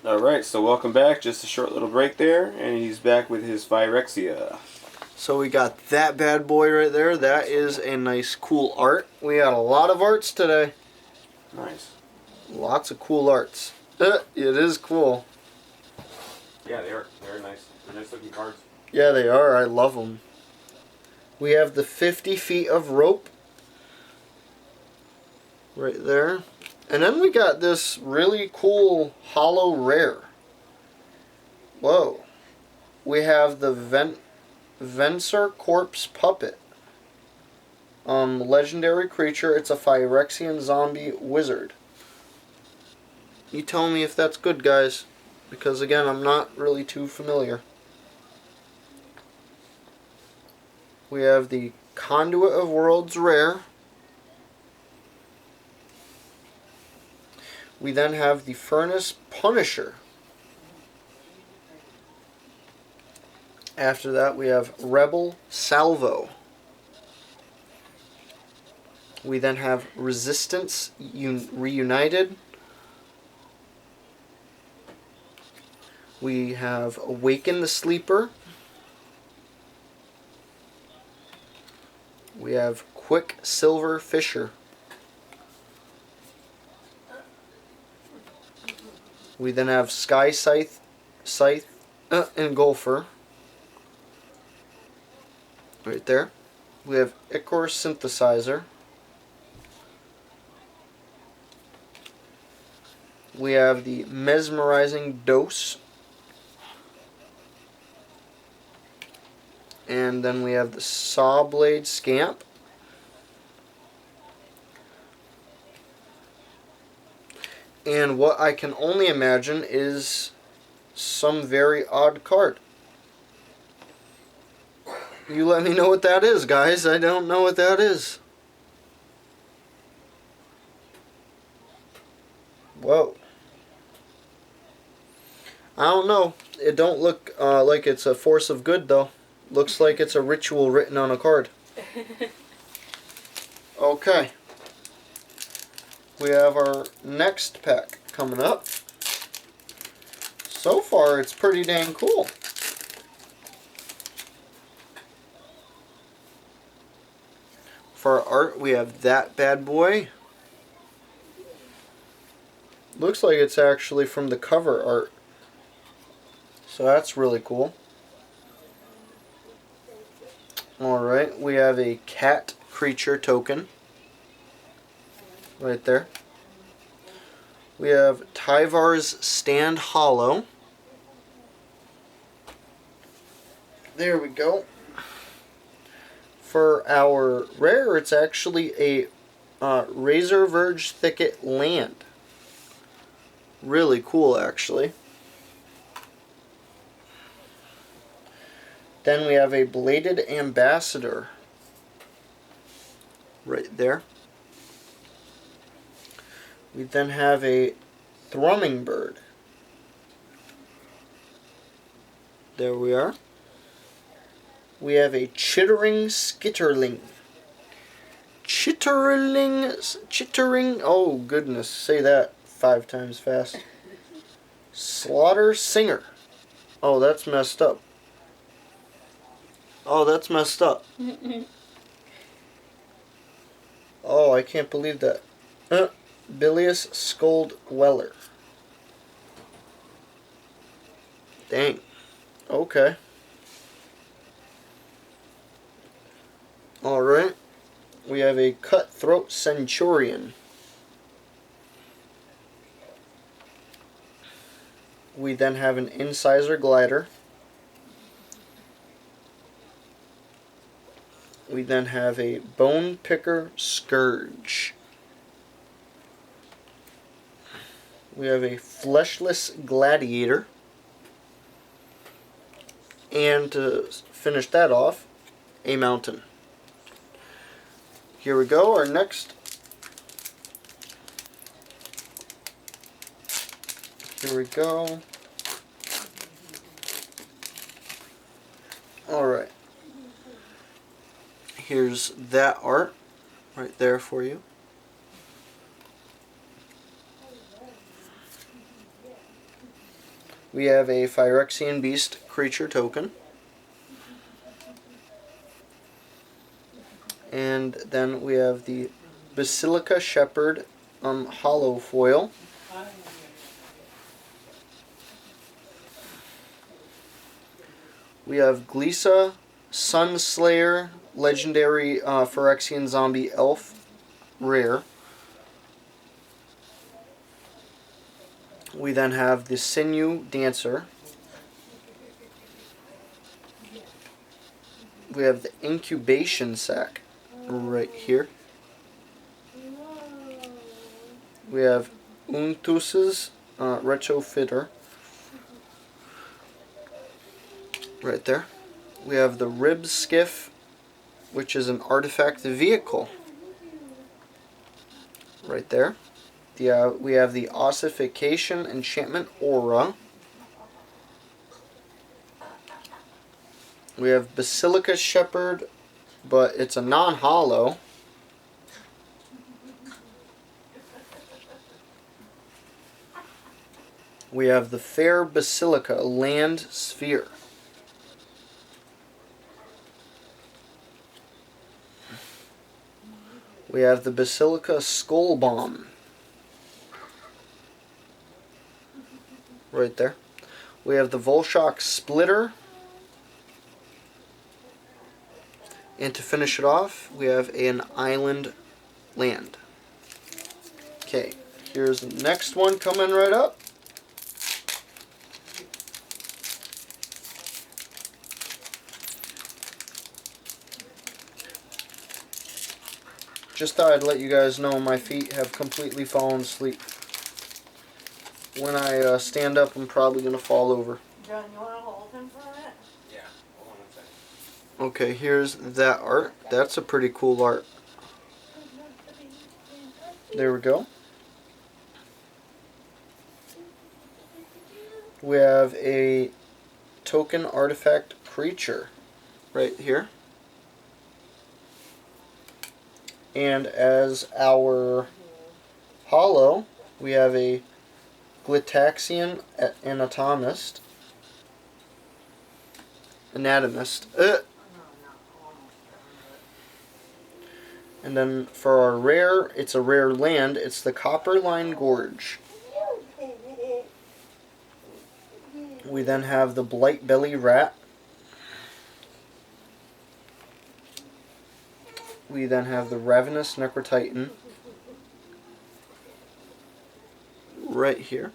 Alright, so welcome back. Just a short little break there, and he's back with his Phyrexia. So we got that bad boy right there. That is a nice, cool art. We got a lot of arts today. Nice. Lots of cool arts. It is cool. Yeah, they're nice. They're nice looking cards. Yeah, they are. I love them. We have the 50 feet of rope right there. And then we got this really cool hollow rare. Whoa. We have the Venser Corpse Puppet. Legendary creature. It's a Phyrexian zombie wizard. You tell me if that's good, guys. Because, again, I'm not really too familiar. We have the Conduit of Worlds rare. We then have the Furnace Punisher. After that, we have Rebel Salvo. We then have Resistance Reunited. We have Awaken the Sleeper. We have Quicksilver Fisher. We then have Sky Scythe and Golfer. Right there. We have Ichor Synthesizer. We have the Mesmerizing Dose. And then we have the Sawblade Scamp. And what I can only imagine is some very odd card. You let me know what that is, guys. I don't know what that is. Whoa. I don't know. It don't look like it's a force of good, though. Looks like it's a ritual written on a card. Okay. We have our next pack coming up. So far, it's pretty dang cool. For our art, we have that bad boy. Looks like it's actually from the cover art. So that's really cool. Alright, we have a cat creature token. Right there. We have Tyvar's Stand Hollow. There we go. For our rare, it's actually a Razor Verge Thicket Land. Really cool, actually. Then we have a Bladed Ambassador. Right there. We then have a Thrumming Bird. There we are. We have a Chittering Skitterling. Chittering, oh goodness, say that 5 times fast. Slaughter Singer. Oh, that's messed up. Oh, that's messed up. Oh, I can't believe that. Bilious Scold Weller. Dang. Okay. Alright. We have a Cutthroat Centurion. We then have an Incisor Glider. We then have a Bone Picker Scourge. We have a Fleshless Gladiator. And to finish that off, a Mountain. Here we go, our next. Here we go. Alright. Here's that art right there for you. We have a Phyrexian Beast creature token. And then we have the Basilica Shepherd hollow foil. We have Glisa Sunslayer legendary Phyrexian zombie elf rare. We then have the Sinew Dancer. We have the Incubation Sac right here. We have Untus's Retrofitter right there. We have the Rib Skiff, which is an artifact vehicle right there. We have the Ossification Enchantment Aura. We have Basilica Shepherd, but it's a non-hollow. We have the Fair Basilica Land Sphere. We have the Basilica Skull Bomb. Right there. We have the Volshock Splitter. And to finish it off, we have an Island Land. Okay, here's the next one coming right up. Just thought I'd let you guys know my feet have completely fallen asleep. When I stand up, I'm probably going to fall over. John, you want to hold him for a minute? Yeah, hold on a second. Okay, here's that art. That's a pretty cool art. There we go. We have a token artifact creature right here. And as our hollow, we have a Glitaxian Anatomist. And then for our rare, it's a rare land. It's the Copperline Gorge. We then have the Blight Belly Rat. We then have the Ravenous Necrotitan. Right here.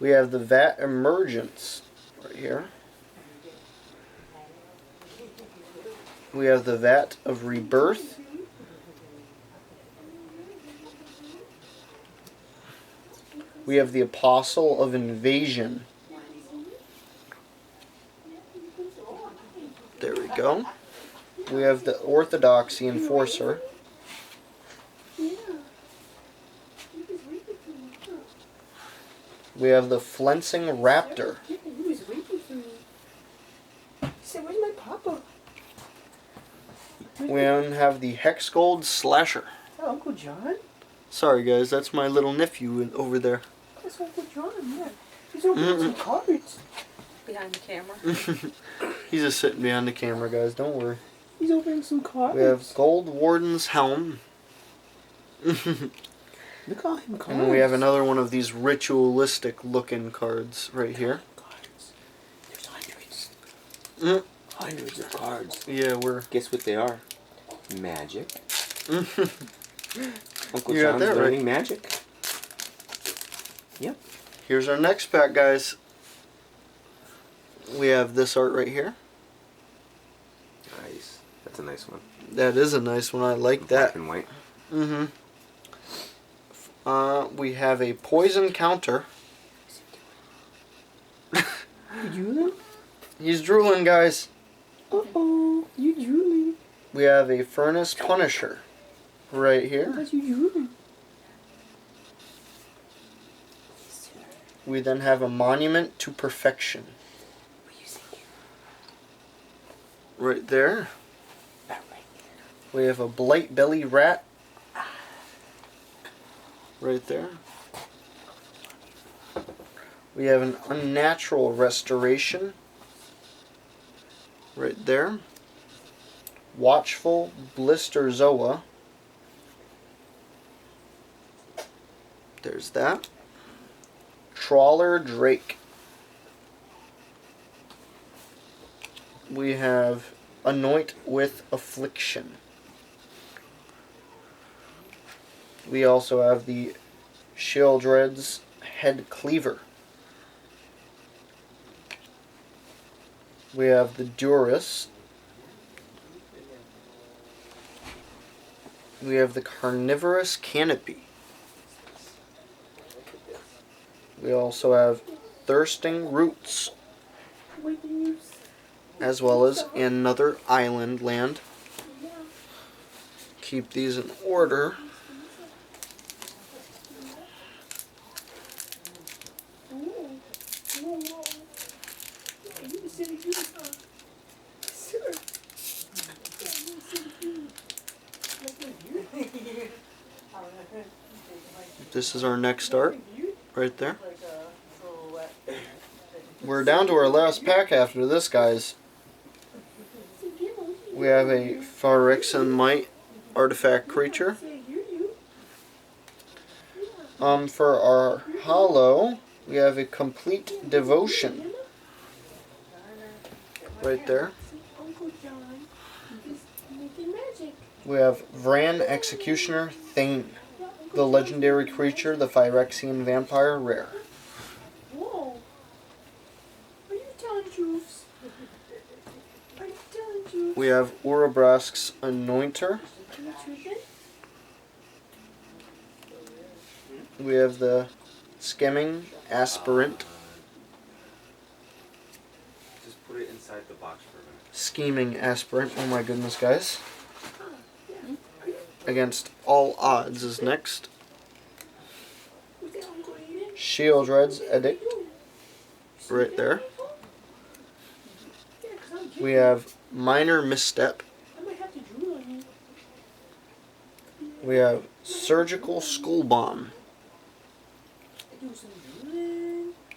We have the Vat Emergence. Right here. We have the Vat of Rebirth. We have the Apostle of Invasion. There we go. We have the Orthodoxy Enforcer. We have the Flensing Raptor. Where's my papa? We then have the Hexgold Slasher. Oh, Uncle John? Sorry guys, that's my little nephew over there. That's Uncle John, yeah. He's opening some cards. Behind the camera. He's just sitting behind the camera, guys, don't worry. He's opening some cards. We have Gold Warden's Helm. Look at him cards. And we have another one of these ritualistic looking cards right here. Cards. There's hundreds. Mm. Hundreds of cards. Yeah, we're... Guess what they are? Magic. Uncle You got John's that learning magic. Yep. Here's our next pack, guys. We have this art right here. Nice. That's a nice one. That is a nice one. I like Black that. and white. Mm-hmm. We have a Poison Counter. You drooling? He's drooling, guys. Uh-oh. You drooling. We have a Furnace Punisher right here. Why's you drooling? We then have a Monument to Perfection. Right there. We have a Blight Belly Rat. Right there. We have an Unnatural Restoration. Right there. Watchful Blisterzoa. There's that. Trawler Drake. We have Anoint with Affliction. We also have the Sheoldred's Head Cleaver. We have the Duras. We have the Carnivorous Canopy. We also have Thirsting Roots, as well as Another Island Land. Keep these in order. This is our next art, right there. We're down to our last pack after this, guys. We have a Phyrexian Might artifact creature. For our holo, we have a Complete Devotion. Right there. We have Vran Executioner Thane, the legendary creature, the Phyrexian Vampire, rare. Whoa. Are you telling truths? Are you telling truths? We have Urabrask's Anointer. Can you truth it? We have the Skimming Aspirant. Just put it inside the box for a minute. Scheming Aspirant. Oh my goodness, guys. Against All Odds is next. Sheoldred's Edict. Right there. We have Minor Misstep. We have Surgical Skull Bomb.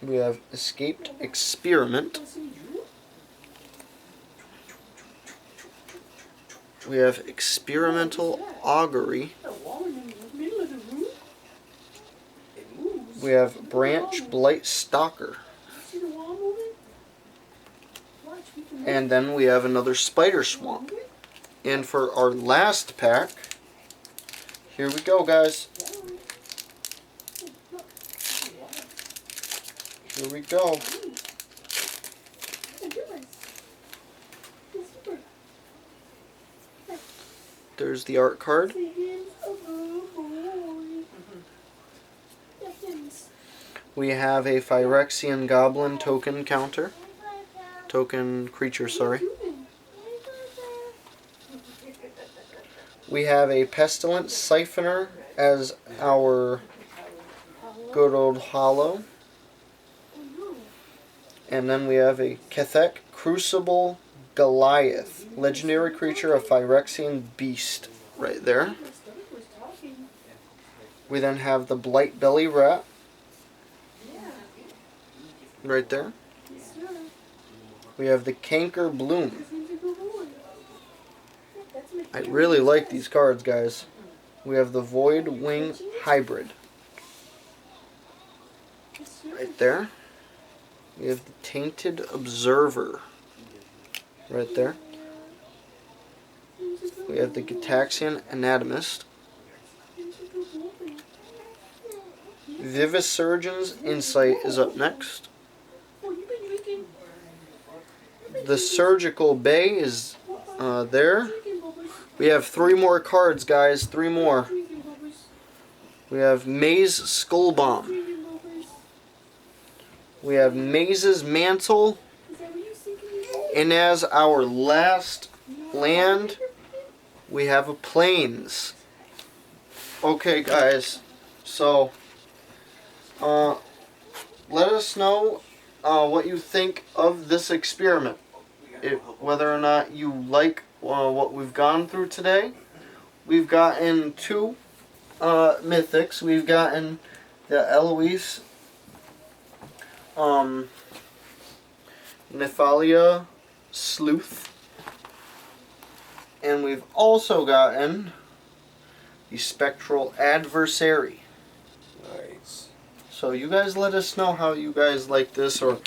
We have Escaped Experiment. We have Experimental Augury. We have Branch Blight Stalker. And then we have another Spider Swamp. And for our last pack, here we go, guys. Here we go. There's the art card. We have a Phyrexian Goblin token counter. Token creature, sorry. We have a Pestilent Siphoner as our good old holo. And then we have a Kethek Crucible Goliath, legendary creature, a Phyrexian beast, right there. We then have the Blight Belly Rat, right there. We have the Canker Bloom. I really like these cards, guys. We have the Void Wing Hybrid, right there. We have the Tainted Observer, right there. We have the Gitaxian Anatomist. Vivisurgeon's Insight is up next. The Surgical Bay is there. We have 3 more cards, guys. 3 more. We have Maze Skull Bomb. We have Maze's Mantle. And as our last land, we have a Plains. Okay, guys. So, let us know what you think of this experiment. Whether or not you like what we've gone through today. We've gotten 2 mythics. We've gotten the Eloise Nephalia Sleuth. And we've also gotten the Spectral Adversary. Nice. So you guys let us know how you guys like this or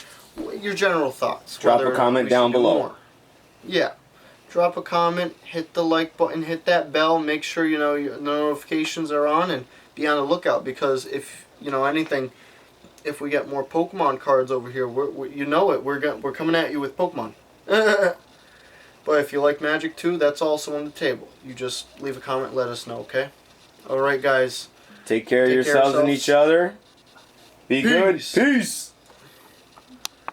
your general thoughts. Drop whether a or not comment we down should do below. more. Yeah. Drop a comment, hit the like button, hit that bell, make sure you know your notifications are on, and be on the lookout, because if you know anything, if we get more Pokemon cards over here, you know it, we're coming at you with Pokemon. But if you like Magic too, that's also on the table. You just leave a comment, let us know, okay? Alright guys. Take care of yourselves and each other. Be good. Peace.